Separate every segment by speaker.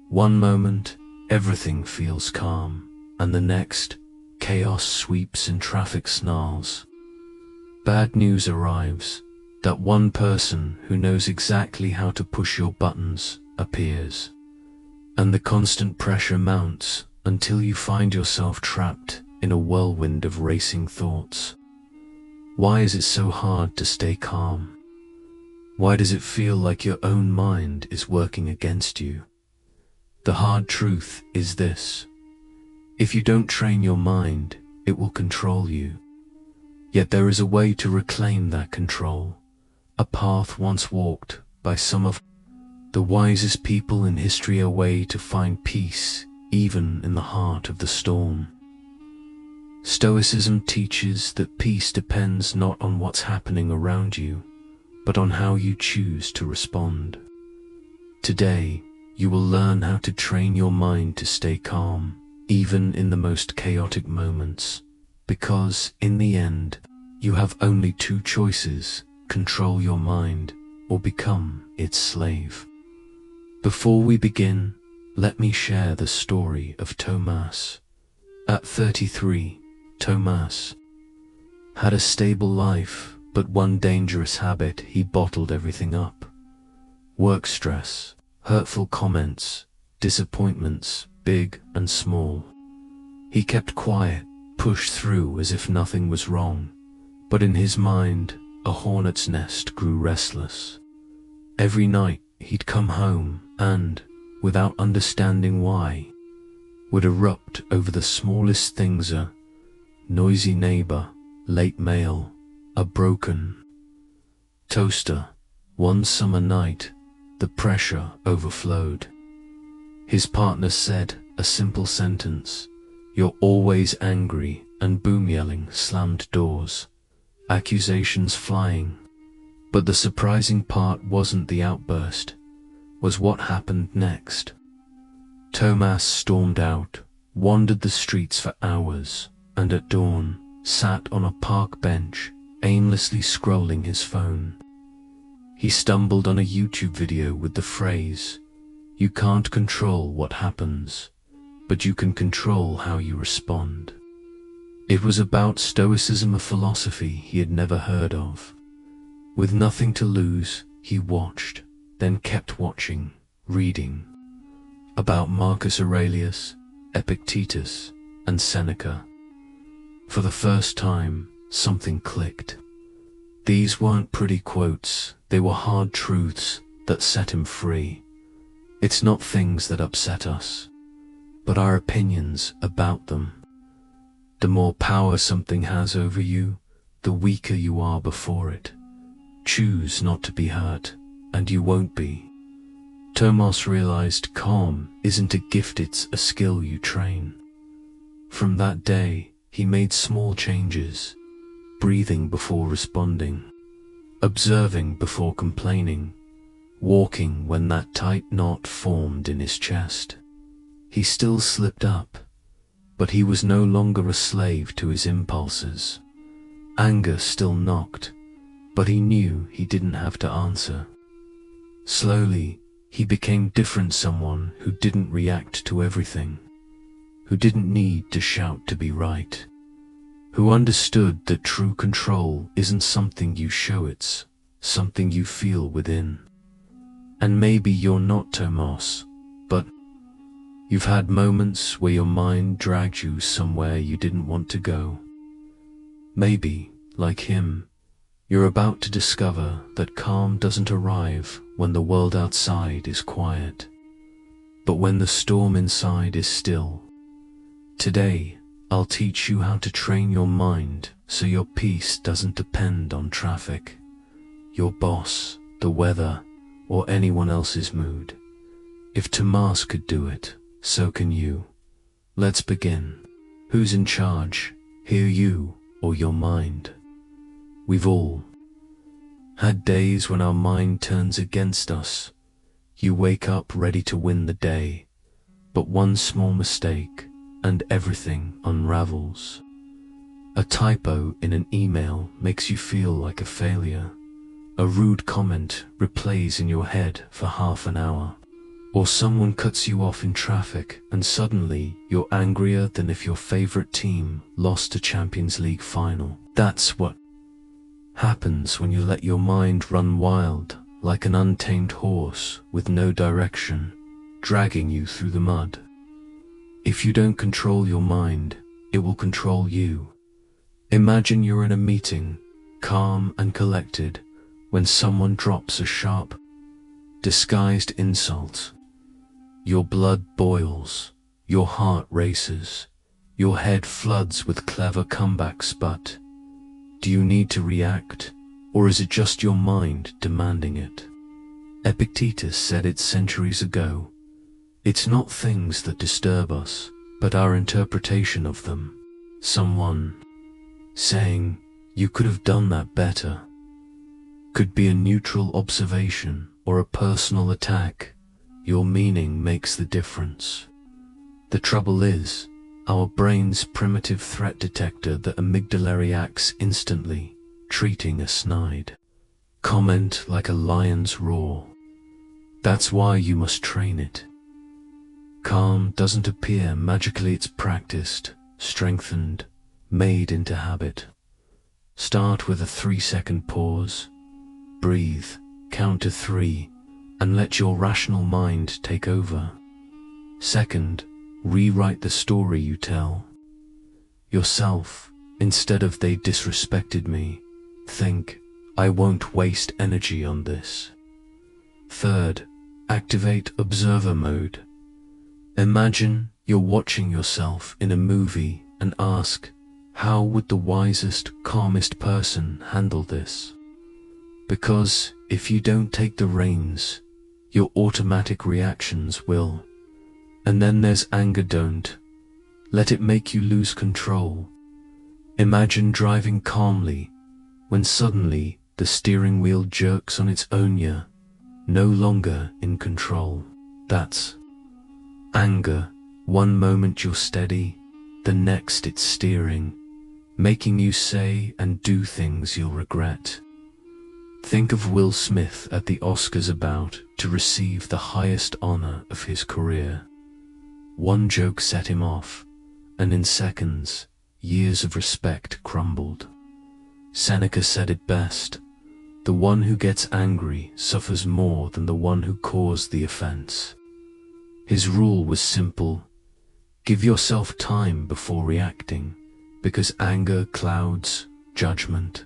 Speaker 1: One moment, everything feels calm, and the next, chaos sweeps and traffic snarls. Bad news arrives. That one person who knows exactly how to push your buttons appears. And the constant pressure mounts until you find yourself trapped in a whirlwind of racing thoughts. Why is it so hard to stay calm? Why does it feel like your own mind is working against you? The hard truth is this: if you don't train your mind, it will control you. Yet there is a way to reclaim that control, a path once walked by some of the wisest people in history, a way to find peace even in the heart of the storm. Stoicism teaches that peace depends not on what's happening around you, but on how you choose to respond. Today, you will learn how to train your mind to stay calm, even in the most chaotic moments, because, in the end, you have only two choices: control your mind or become its slave. Before we begin, let me share the story of Thomas. At 33, Thomas had a stable life, but one dangerous habit: he bottled everything up. Work stress, hurtful comments, disappointments, big and small. He kept quiet, pushed through as if nothing was wrong, but in his mind, a hornet's nest grew restless. Every night he'd come home and, without understanding why, would erupt over the smallest things: a noisy neighbor, late mail, a broken toaster. One summer night, the pressure overflowed. His partner said a simple sentence: "You're always angry," and boom yelling slammed doors, accusations flying. But the surprising part wasn't the outburst, was what happened next. Thomas stormed out, wandered the streets for hours, and at dawn, sat on a park bench, aimlessly scrolling his phone. He stumbled on a YouTube video with the phrase, "You can't control what happens, but you can control how you respond." It was about Stoicism, a philosophy he had never heard of. With nothing to lose, he watched, then kept watching, reading about Marcus Aurelius, Epictetus, and Seneca. For the first time, something clicked. These weren't pretty quotes, they were hard truths that set him free. It's not things that upset us, but our opinions about them. The more power something has over you, the weaker you are before it. Choose not to be hurt, and you won't be. Thomas realized calm isn't a gift, it's a skill you train. From that day, he made small changes: breathing before responding, observing before complaining, walking when that tight knot formed in his chest. He still slipped up, but he was no longer a slave to his impulses. Anger still knocked, but he knew he didn't have to answer. Slowly, he became different, someone who didn't react to everything, who didn't need to shout to be right, who understood that true control isn't something you show, it's something you feel within. And maybe you're not Thomas, but you've had moments where your mind dragged you somewhere you didn't want to go. Maybe, like him, you're about to discover that calm doesn't arrive when the world outside is quiet, but when the storm inside is still. Today, I'll teach you how to train your mind so your peace doesn't depend on traffic, your boss, the weather, or anyone else's mood. If Thomas could do it, so can you. Let's begin. Who's in charge, here, you or your mind? We've all had days when our mind turns against us. You wake up ready to win the day, but one small mistake and everything unravels. A typo in an email makes you feel like a failure. A rude comment replays in your head for half an hour. Or someone cuts you off in traffic and suddenly you're angrier than if your favorite team lost a Champions League final. That's what happens when you let your mind run wild like an untamed horse with no direction, dragging you through the mud. If you don't control your mind, it will control you. Imagine you're in a meeting, calm and collected, when someone drops a sharp, disguised insult. Your blood boils, your heart races, your head floods with clever comebacks, but do you need to react, or is it just your mind demanding it? Epictetus said it centuries ago. It's not things that disturb us, but our interpretation of them. Someone saying, "You could have done that better," could be a neutral observation or a personal attack. Your meaning makes the difference. The trouble is, our brain's primitive threat detector, the amygdala, reacts instantly, treating a snide comment like a lion's roar. That's why you must train it. Calm doesn't appear magically, it's practiced, strengthened, made into habit. Start with a 3-second pause, breathe, count to 3, and let your rational mind take over. Second, rewrite the story you tell yourself. Instead of "they disrespected me," think, "I won't waste energy on this." Third, activate observer mode. Imagine you're watching yourself in a movie and ask, how would the wisest, calmest person handle this? Because if you don't take the reins, your automatic reactions will. And then there's anger. Don't let it make you lose control. Imagine driving calmly when suddenly the steering wheel jerks on its own. You're no longer in control. That's anger. One moment you're steady, the next it's steering, making you say and do things you'll regret. Think of Will Smith at the Oscars about to receive the highest honor of his career. One joke set him off, and in seconds, years of respect crumbled. Seneca said it best: the one who gets angry suffers more than the one who caused the offense. His rule was simple: give yourself time before reacting, because anger clouds judgment.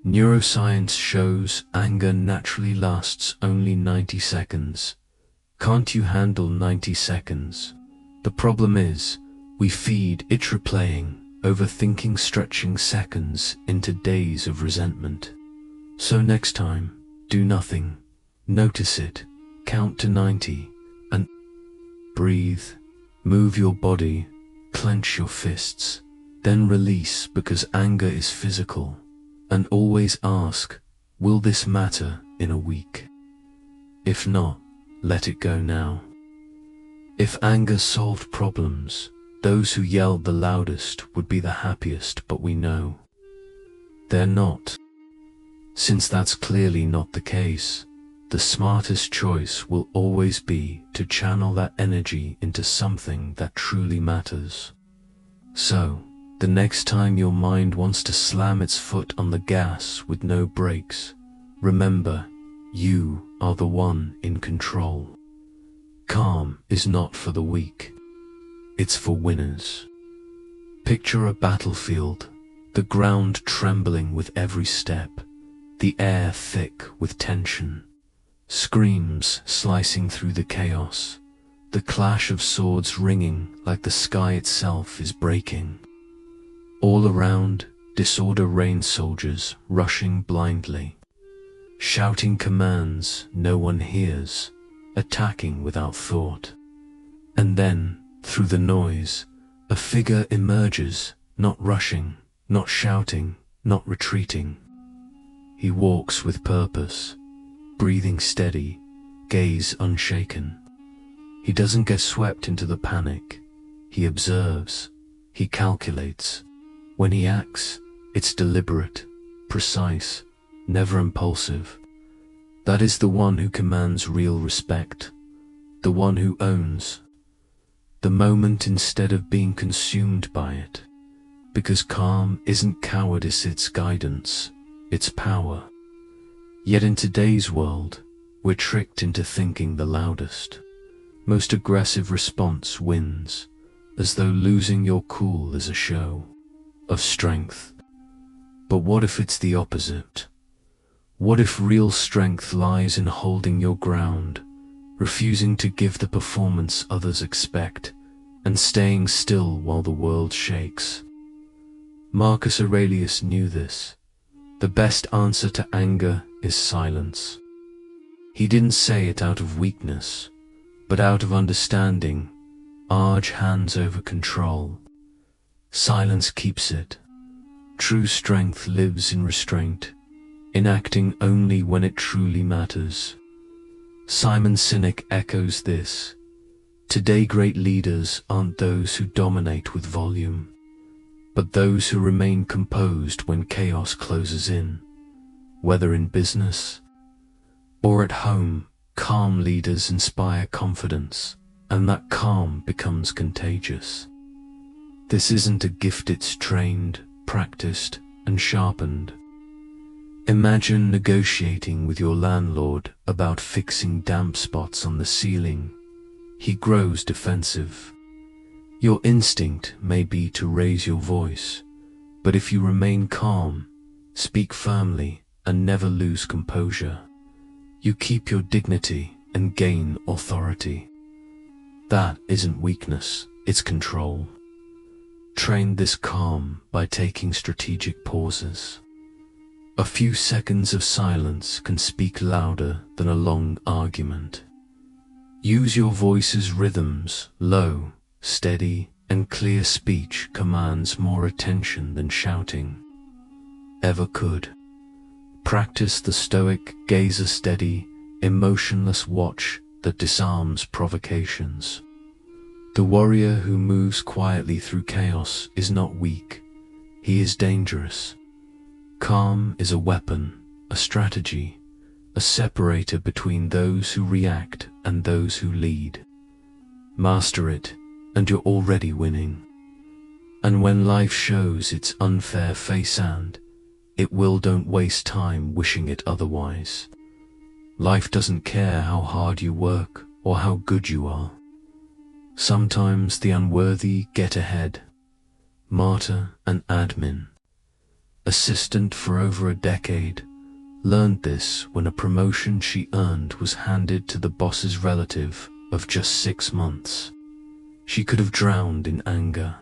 Speaker 1: Neuroscience shows anger naturally lasts only 90 seconds. Can't you handle 90 seconds? The problem is, we feed it replaying, overthinking, stretching seconds into days of resentment. So next time, do nothing, notice it, count to 90, and breathe, move your body, clench your fists, then release, because anger is physical. And always ask, will this matter in a week? If not, let it go now. If anger solved problems, those who yelled the loudest would be the happiest, but we know they're not. Since that's clearly not the case, the smartest choice will always be to channel that energy into something that truly matters. So, the next time your mind wants to slam its foot on the gas with no brakes, remember, you are the one in control. Calm is not for the weak. It's for winners. Picture a battlefield, the ground trembling with every step, the air thick with tension, screams slicing through the chaos, the clash of swords ringing like the sky itself is breaking. All around, disorder reigns, soldiers rushing blindly, shouting commands no one hears, attacking without thought. And then, through the noise, a figure emerges, not rushing, not shouting, not retreating. He walks with purpose, breathing steady, gaze unshaken. He doesn't get swept into the panic. He observes, he calculates. When he acts, it's deliberate, precise, never impulsive. That is the one who commands real respect, the one who owns the moment instead of being consumed by it. Because calm isn't cowardice, it's guidance, it's power. Yet in today's world, we're tricked into thinking the loudest, most aggressive response wins, as though losing your cool is a show of strength. But what if it's the opposite? What if real strength lies in holding your ground, refusing to give the performance others expect, and staying still while the world shakes? Marcus Aurelius knew this. The best answer to anger is silence. He didn't say it out of weakness, but out of understanding. Arge hands over control. Silence keeps it. True strength lives in restraint, in acting only when it truly matters. Simon Sinek echoes this. Today great leaders aren't those who dominate with volume, but those who remain composed when chaos closes in. Whether in business or at home, calm leaders inspire confidence, and that calm becomes contagious. This isn't a gift, it's trained, practiced, and sharpened. Imagine negotiating with your landlord about fixing damp spots on the ceiling. He grows defensive. Your instinct may be to raise your voice, but if you remain calm, speak firmly, and never lose composure, you keep your dignity and gain authority. That isn't weakness, it's control. Train this calm by taking strategic pauses. A few seconds of silence can speak louder than a long argument. Use your voice's rhythms. Low, steady, and clear speech commands more attention than shouting ever could. Practice the Stoic gaze, a steady, emotionless watch that disarms provocations. The warrior who moves quietly through chaos is not weak, he is dangerous. Calm is a weapon, a strategy, a separator between those who react and those who lead. Master it, and you're already winning. And when life shows its unfair face, and it will, don't waste time wishing it otherwise. Life doesn't care how hard you work or how good you are. Sometimes the unworthy get ahead. Martyr and admin, assistant for over a decade, learned this when a promotion she earned was handed to the boss's relative of just 6 months. She could have drowned in anger,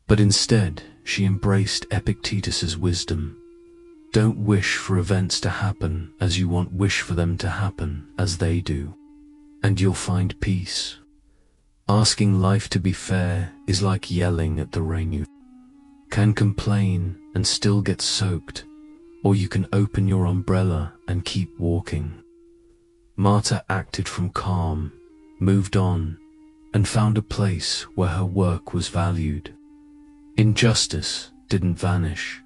Speaker 1: but instead she embraced Epictetus's wisdom. Don't wish for events to happen as you want, wish for them to happen as they do, and you'll find peace. Asking life to be fair is like yelling at the rain. You can complain and still get soaked, or you can open your umbrella and keep walking. Marta acted from calm, moved on, and found a place where her work was valued. Injustice didn't vanish,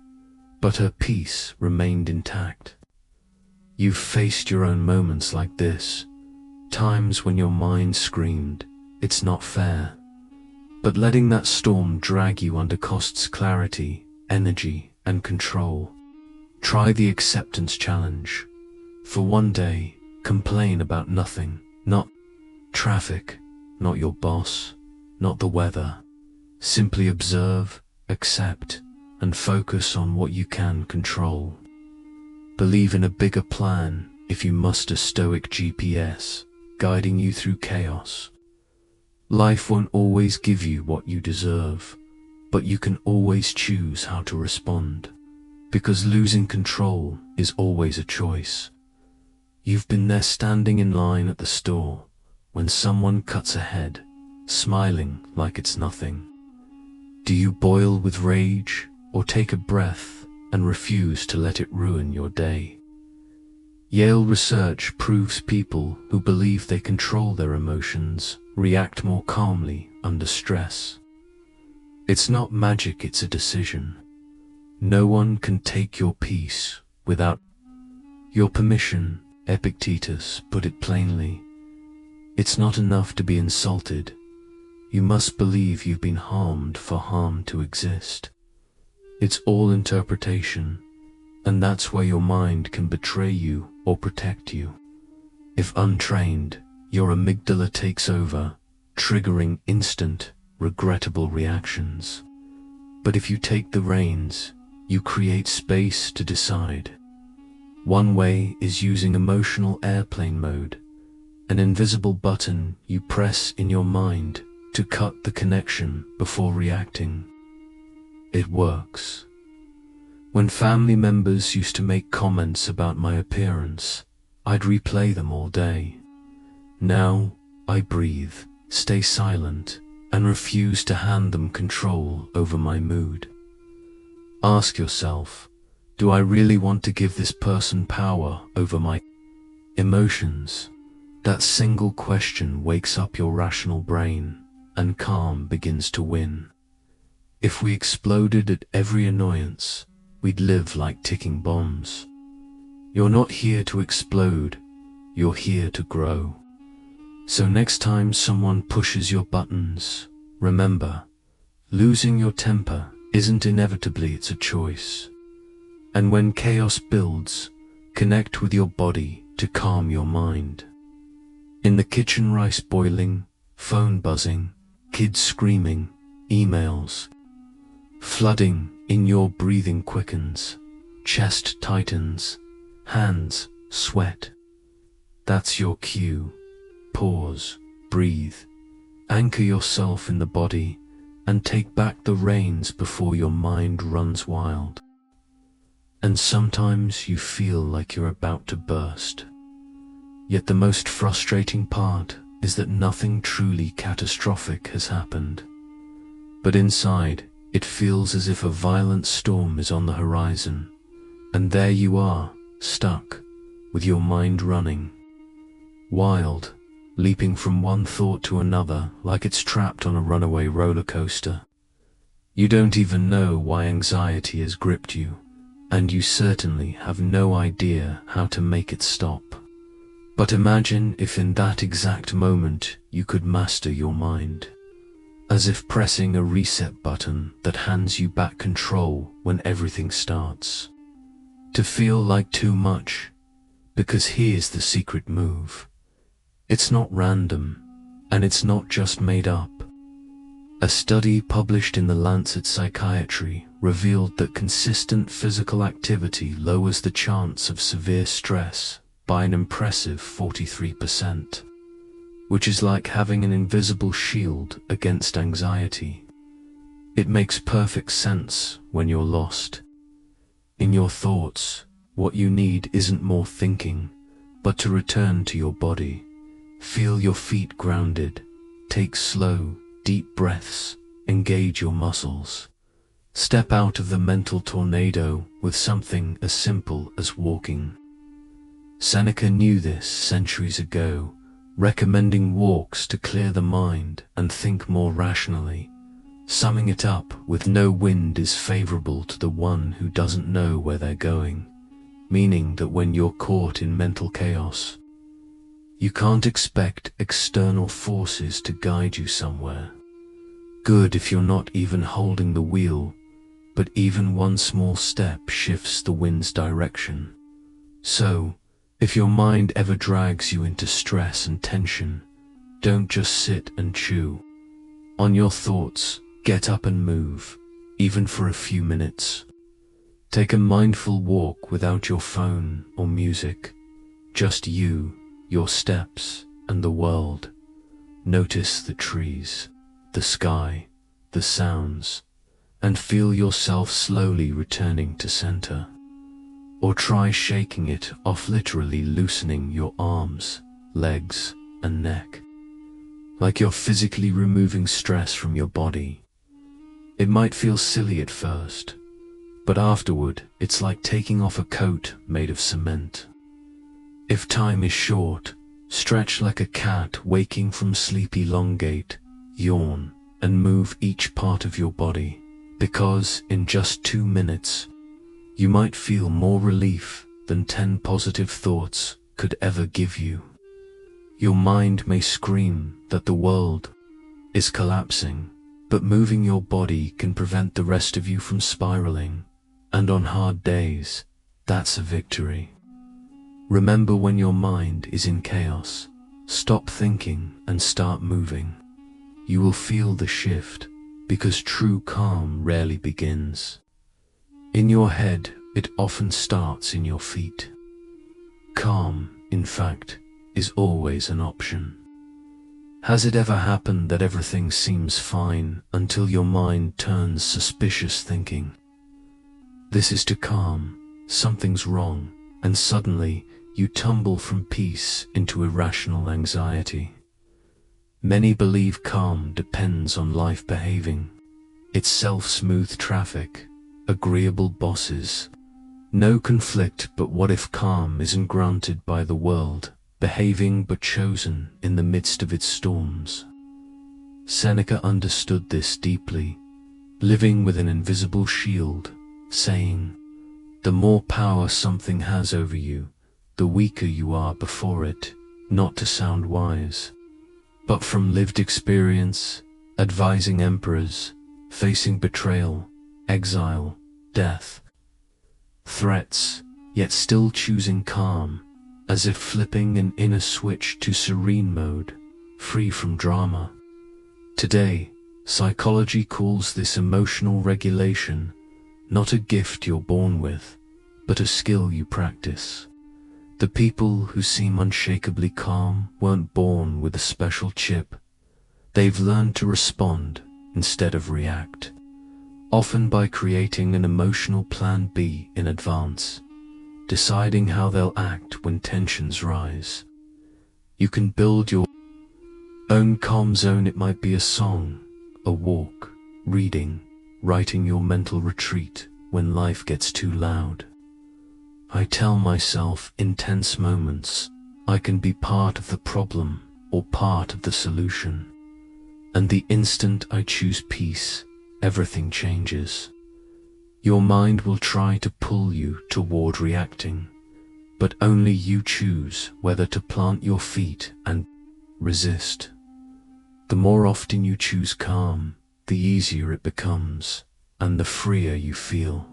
Speaker 1: but her peace remained intact. You've faced your own moments like this, times when your mind screamed, "It's not fair." But letting that storm drag you under costs clarity, energy, and control. Try the acceptance challenge. For one day, complain about nothing, not traffic, not your boss, not the weather. Simply observe, accept, and focus on what you can control. Believe in a bigger plan if you must, a Stoic GPS guiding you through chaos. Life won't always give you what you deserve, but you can always choose how to respond, because losing control is always a choice. You've been there standing in line at the store when someone cuts ahead, smiling like it's nothing. Do you boil with rage or take a breath and refuse to let it ruin your day? Yale research proves people who believe they control their emotions react more calmly under stress. It's not magic, it's a decision. No one can take your peace without your permission. Epictetus put it plainly. It's not enough to be insulted. You must believe you've been harmed for harm to exist. It's all interpretation, and that's where your mind can betray you or protect you. If untrained, your amygdala takes over, triggering instant, regrettable reactions. But if you take the reins, you create space to decide. One way is using emotional airplane mode, an invisible button you press in your mind to cut the connection before reacting. It works. When family members used to make comments about my appearance, I'd replay them all day. Now, I breathe, stay silent, and refuse to hand them control over my mood. Ask yourself, do I really want to give this person power over my emotions? That single question wakes up your rational brain, and calm begins to win. If we exploded at every annoyance, we'd live like ticking bombs. You're not here to explode, you're here to grow. So next time someone pushes your buttons, remember, losing your temper isn't inevitably, it's a choice. And when chaos builds, connect with your body to calm your mind. In the kitchen, rice boiling, phone buzzing, kids screaming, emails flooding, in your breathing quickens, chest tightens, hands sweat. That's your cue. Pause, breathe, anchor yourself in the body, and take back the reins before your mind runs wild. And sometimes you feel like you're about to burst. Yet the most frustrating part is that nothing truly catastrophic has happened. But inside, it feels as if a violent storm is on the horizon, and there you are, stuck, with your mind running wild, leaping from one thought to another like it's trapped on a runaway roller coaster. You don't even know why anxiety has gripped you, and you certainly have no idea how to make it stop. But imagine if in that exact moment you could master your mind, as if pressing a reset button that hands you back control when everything starts to feel like too much. Because here's the secret move. It's not random, and it's not just made up. A study published in the Lancet Psychiatry revealed that consistent physical activity lowers the chance of severe stress by an impressive 43%, which is like having an invisible shield against anxiety. It makes perfect sense when you're lost in your thoughts. What you need isn't more thinking, but to return to your body. Feel your feet grounded, take slow, deep breaths, engage your muscles. Step out of the mental tornado with something as simple as walking. Seneca knew this centuries ago, recommending walks to clear the mind and think more rationally. Summing it up with no wind is favorable to the one who doesn't know where they're going, meaning that when you're caught in mental chaos, you can't expect external forces to guide you somewhere. Good if you're not even holding the wheel, but even one small step shifts the wind's direction. So, if your mind ever drags you into stress and tension, don't just sit and chew on your thoughts. Get up and move, even for a few minutes. Take a mindful walk without your phone or music, just you, your steps, and the world. Notice the trees, the sky, the sounds, and feel yourself slowly returning to center. Or try shaking it off, literally loosening your arms, legs, and neck, like you're physically removing stress from your body. It might feel silly at first, but afterward it's like taking off a coat made of cement. If time is short, stretch like a cat waking from sleep, elongate, yawn, and move each part of your body, because in just 2 minutes, you might feel more relief than 10 positive thoughts could ever give you. Your mind may scream that the world is collapsing, but moving your body can prevent the rest of you from spiraling. And on hard days, that's a victory. Remember, when your mind is in chaos, stop thinking and start moving. You will feel the shift, because true calm rarely begins in your head. It often starts in your feet. Calm, in fact, is always an option. Has it ever happened that everything seems fine until your mind turns suspicious, thinking this is too calm, something's wrong, and suddenly you tumble from peace into irrational anxiety? Many believe calm depends on life behaving. It's self-smooth traffic, agreeable bosses, no conflict. But what if calm isn't granted by the world, behaving but chosen in the midst of its storms? Seneca understood this deeply, living with an invisible shield, saying, "The more power something has over you, the weaker you are before it," not to sound wise, but from lived experience, advising emperors, facing betrayal, exile, death, threats, yet still choosing calm, as if flipping an inner switch to serene mode, free from drama. Today, psychology calls this emotional regulation, not a gift you're born with, but a skill you practice. The people who seem unshakably calm weren't born with a special chip. They've learned to respond instead of react, often by creating an emotional plan B in advance, deciding how they'll act when tensions rise. You can build your own calm zone. It might be a song, a walk, reading, writing your mental retreat when life gets too loud. I tell myself in tense moments, I can be part of the problem or part of the solution. And the instant I choose peace, everything changes. Your mind will try to pull you toward reacting, but only you choose whether to plant your feet and resist. The more often you choose calm, the easier it becomes, and the freer you feel.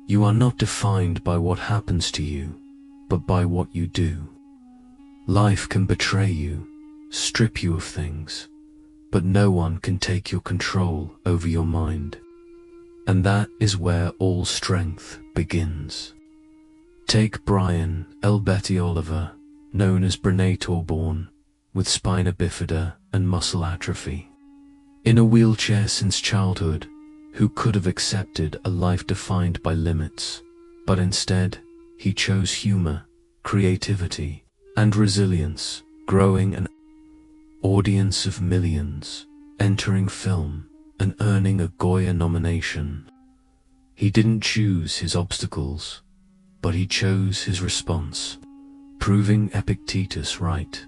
Speaker 1: You are not defined by what happens to you, but by what you do. Life can betray you, strip you of things, but no one can take your control over your mind. And that is where all strength begins. Take Brian L. Betty Oliver, known as Brené Torborn, with spina bifida and muscle atrophy. In a wheelchair since childhood, who could have accepted a life defined by limits, but instead, he chose humor, creativity, and resilience, growing an audience of millions, entering film, and earning a Goya nomination. He didn't choose his obstacles, but he chose his response, proving Epictetus right.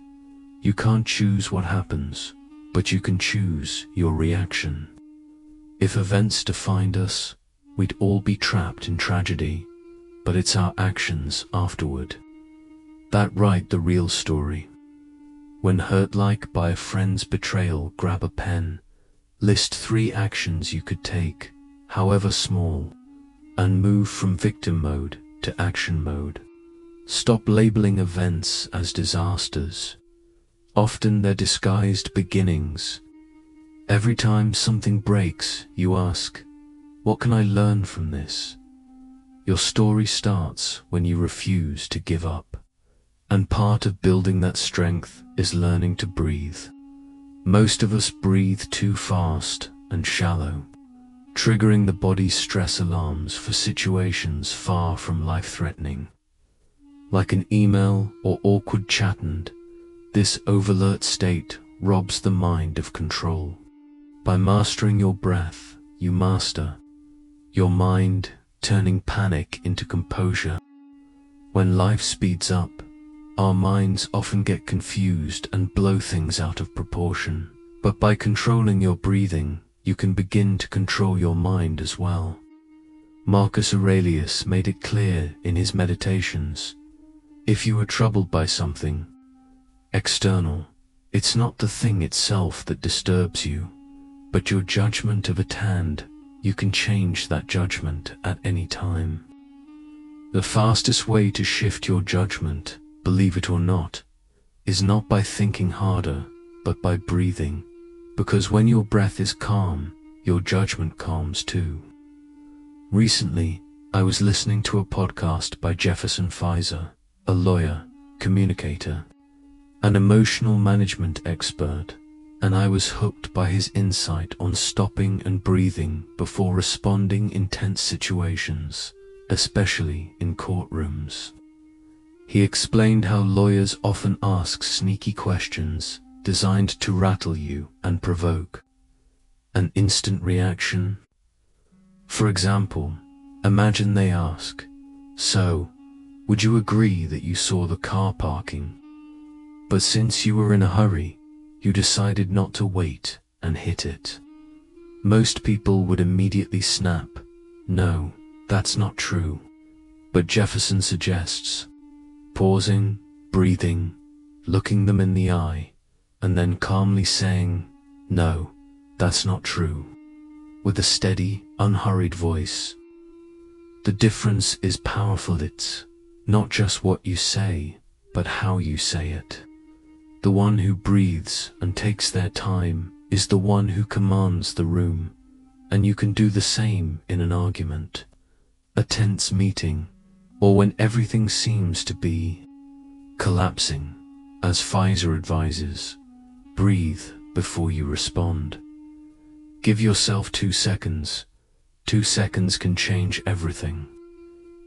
Speaker 1: You can't choose what happens, but you can choose your reaction. If events defined us, we'd all be trapped in tragedy, but it's our actions afterward that write the real story. When hurt like by a friend's betrayal, grab a pen, list 3 actions you could take, however small, and move from victim mode to action mode. Stop labeling events as disasters. Often they're disguised beginnings. Every time something breaks, you ask, what can I learn from this? Your story starts when you refuse to give up. And part of building that strength is learning to breathe. Most of us breathe too fast and shallow, triggering the body's stress alarms for situations far from life-threatening. Like an email or awkward chat, this overalert state robs the mind of control. By mastering your breath, you master your mind, turning panic into composure. When life speeds up, our minds often get confused and blow things out of proportion. But by controlling your breathing, you can begin to control your mind as well. Marcus Aurelius made it clear in his meditations, if you are troubled by something, external. It's not the thing itself that disturbs you, but your judgment of it, and you can change that judgment at any time. The fastest way to shift your judgment, believe it or not, is not by thinking harder, but by breathing, because when your breath is calm, your judgment calms too. Recently, I was listening to a podcast by Jefferson Pfizer, a lawyer, communicator, an emotional management expert, and I was hooked by his insight on stopping and breathing before responding in tense situations, especially in courtrooms. He explained how lawyers often ask sneaky questions designed to rattle you and provoke an instant reaction. For example, imagine they ask, "So, would you agree that you saw the car parking? But since you were in a hurry, you decided not to wait and hit it." Most people would immediately snap, "No, that's not true." But Jefferson suggests pausing, breathing, looking them in the eye, and then calmly saying, "No, that's not true," with a steady, unhurried voice. The difference is powerful. It's not just what you say, but how you say it. The one who breathes and takes their time is the one who commands the room, and you can do the same in an argument, a tense meeting, or when everything seems to be collapsing. As Pfizer advises, breathe before you respond. Give yourself 2 seconds. 2 seconds can change everything.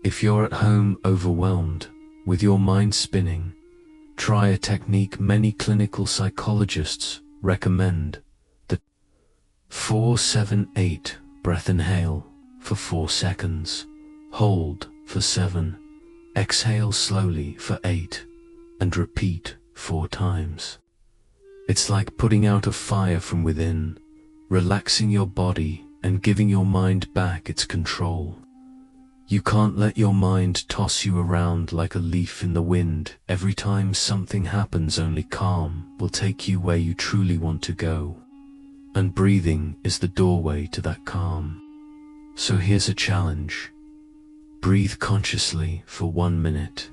Speaker 1: If you're at home overwhelmed, with your mind spinning, try a technique many clinical psychologists recommend, the 4-7-8 breath. Inhale for 4 seconds, hold for 7, exhale slowly for 8, and repeat 4 times. It's like putting out a fire from within, relaxing your body and giving your mind back its control. You can't let your mind toss you around like a leaf in the wind every time something happens. Only calm will take you where you truly want to go. And breathing is the doorway to that calm. So here's a challenge. Breathe consciously for 1 minute,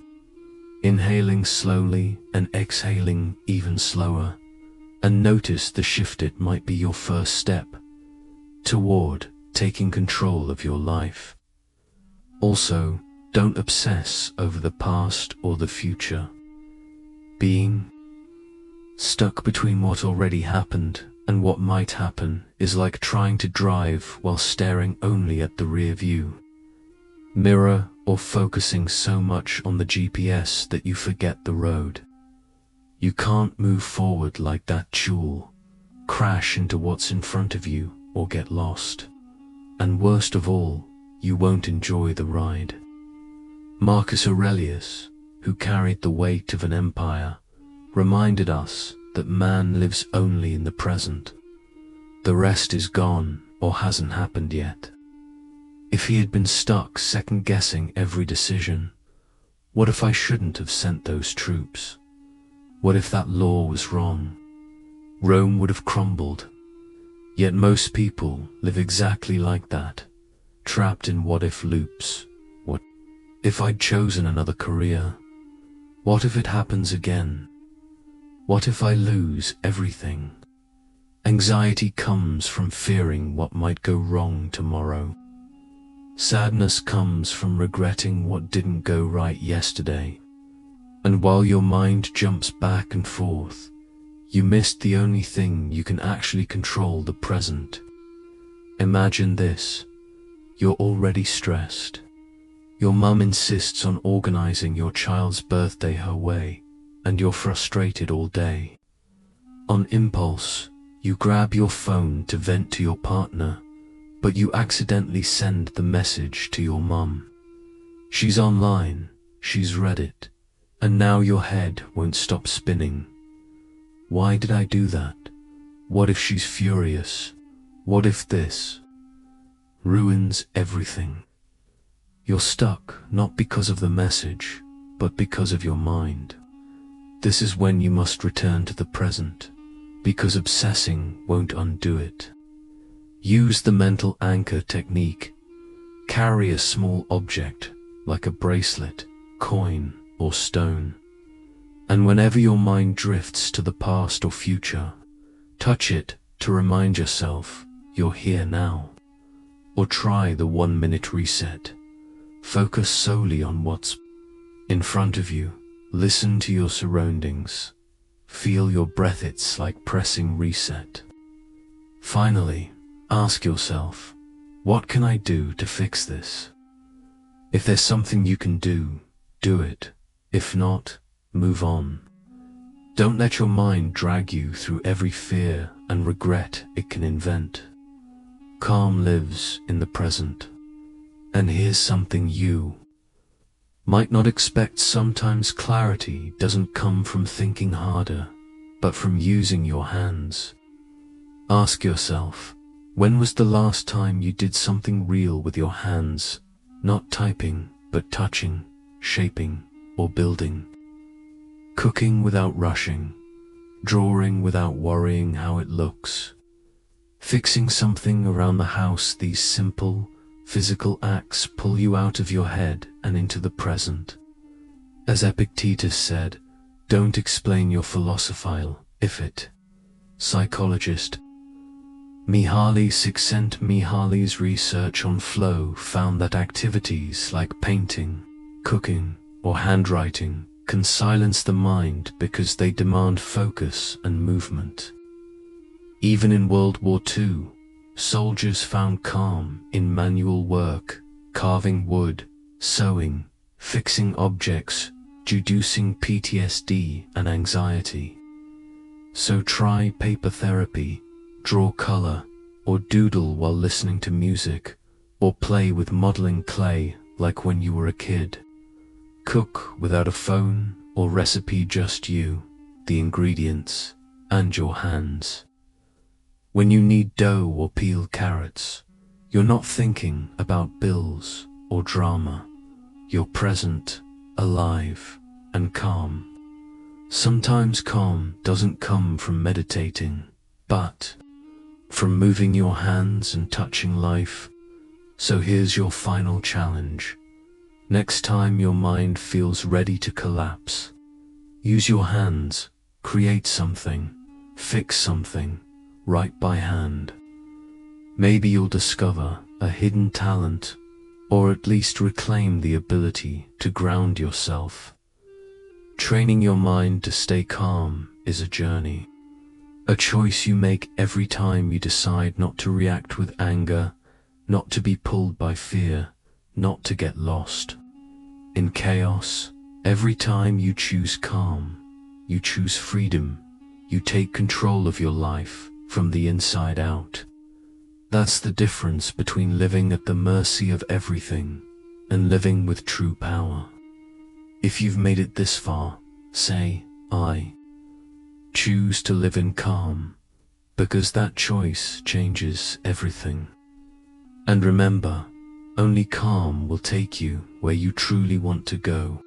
Speaker 1: inhaling slowly and exhaling even slower, and notice the shift. It might be your first step toward taking control of your life. Also, don't obsess over the past or the future. Being stuck between what already happened and what might happen is like trying to drive while staring only at the rear view mirror, or focusing so much on the GPS that you forget the road. You can't move forward like that. You'll crash into what's in front of you or get lost. And worst of all, you won't enjoy the ride. Marcus Aurelius, who carried the weight of an empire, reminded us that man lives only in the present. The rest is gone or hasn't happened yet. If he had been stuck second-guessing every decision, what if I shouldn't have sent those troops? What if that law was wrong? Rome would have crumbled. Yet most people live exactly like that, trapped in what-if loops. What if I'd chosen another career? What if it happens again? What if I lose everything? Anxiety comes from fearing what might go wrong tomorrow. Sadness comes from regretting what didn't go right yesterday. And while your mind jumps back and forth, you missed the only thing you can actually control: the present. Imagine this. You're already stressed. Your mum insists on organizing your child's birthday her way, and you're frustrated all day. On impulse, you grab your phone to vent to your partner, but you accidentally send the message to your mum. She's online, she's read it, and now your head won't stop spinning. Why did I do that? What if she's furious? What if this ruins everything? You're stuck not because of the message, but because of your mind. This is when you must return to the present, because obsessing won't undo it. Use the mental anchor technique. Carry a small object, like a bracelet, coin, or stone. And whenever your mind drifts to the past or future, touch it to remind yourself you're here now. Or try the 1-minute reset. Focus solely on what's in front of you. Listen to your surroundings. Feel your breath. It's like pressing reset. Finally, ask yourself, what can I do to fix this? If there's something you can do, do it. If not, move on. Don't let your mind drag you through every fear and regret it can invent. Calm lives in the present. And here's something you might not expect. Sometimes clarity doesn't come from thinking harder, but from using your hands. Ask yourself, when was the last time you did something real with your hands? Not typing, but touching, shaping, or building. Cooking without rushing. Drawing without worrying how it looks. Fixing something around the house. These simple, physical acts pull you out of your head and into the present. As Epictetus said, don't explain your philosophy if it. Psychologist Mihaly Csikszentmihalyi's research on flow found that activities like painting, cooking, or handwriting can silence the mind because they demand focus and movement. Even in World War II, soldiers found calm in manual work, carving wood, sewing, fixing objects, reducing PTSD and anxiety. So try paper therapy, draw color, or doodle while listening to music, or play with modeling clay like when you were a kid. Cook without a phone or recipe, just you, the ingredients, and your hands. When you knead dough or peel carrots, you're not thinking about bills or drama. You're present, alive, and calm. Sometimes calm doesn't come from meditating, but from moving your hands and touching life. So here's your final challenge. Next time your mind feels ready to collapse, use your hands, create something, fix something, write by hand. Maybe you'll discover a hidden talent, or at least reclaim the ability to ground yourself. Training your mind to stay calm is a journey, a choice you make every time you decide not to react with anger, not to be pulled by fear, not to get lost in chaos. Every time you choose calm, you choose freedom. You take control of your life from the inside out. That's the difference between living at the mercy of everything and living with true power. If you've made it this far, say, I choose to live in calm, because that choice changes everything. And remember, only calm will take you where you truly want to go.